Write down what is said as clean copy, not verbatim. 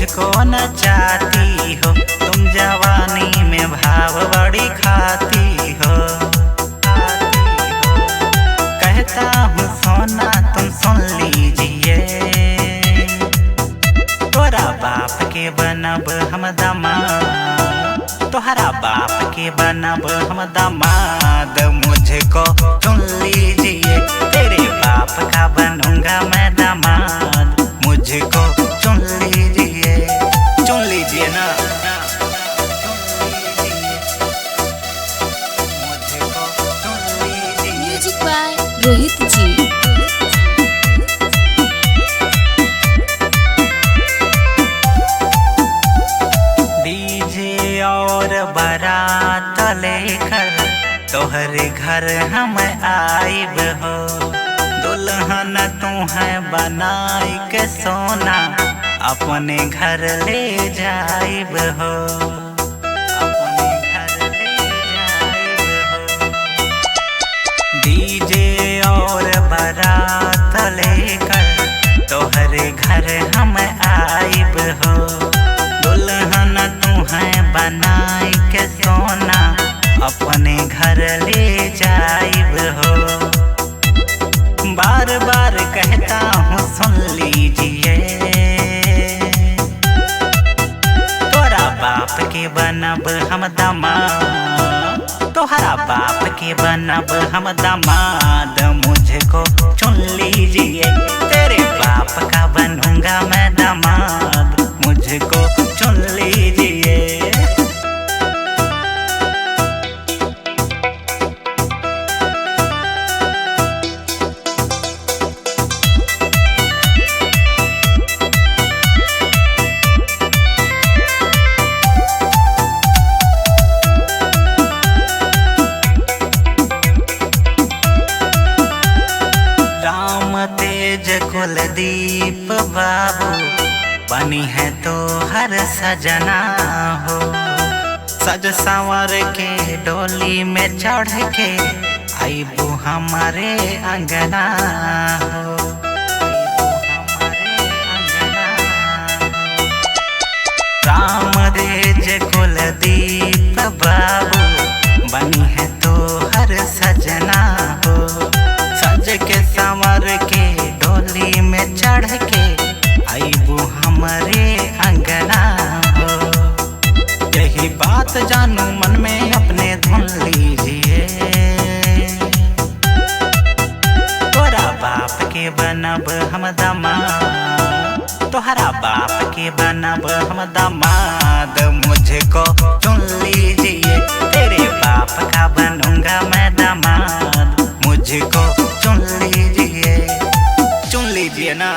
मुझको न चाहती हो, तुम जवानी में भाव बड़ी खाती हो। कहता हूँ सोना तुम सुन लीजिए, तोरा बाप के बनब हम दामाद, तोहरा बाप के बनब हम दामाद, मुझको चुन लीजिए। तेरे बाप का बनूंगा मैं दामाद, मुझको चुन लीजिए, चुन लीजिए ना, मुझको चुन लीजिए। म्यूजिक बाय रोहित जी। डीजे और बारात लेकर तोहरे घर हम आइब हो, दुल्हन तू है बनाई के सोना अपने घर ले जाइब हो, अपने घर ले जाइब हो। डीजे और बारात लेकर तोहरे घर हम आइब हो, दुल्हन तू है बनाई के सोना अपने घर ले जाइब हो। बार बार कहता हूँ सुन लीजिए, तोरा बाप के बनब हम दामाद, तोहरा बाप के बनब हम दामाद, मुझको चुन लीजिए। तेरे बाप का बनूंगा मैं दामाद, मुझको चुन लीजिए। राम तेज कुलदीप बाबू बनी है तो हर सजना हो, सज संवर के डोली में चढ़ के आइबू हमारे अंगना हो, राम तेज कुलदीप बाबू बनी है तो हर सजना हो, सज के संवर के डोली में चढ़ के आइबू हमारे अंगना हो। यही बात जानू मन में अपने धुन लीजिए, तोरा बाप के बनब हम दामाद, तोहरा बाप के बनब हम दामाद, मुझको चुन लीजिए। तेरे बाप का बनूंगा मैं दामाद, मुझको चुन लीजिए, चुन लीजिए ना।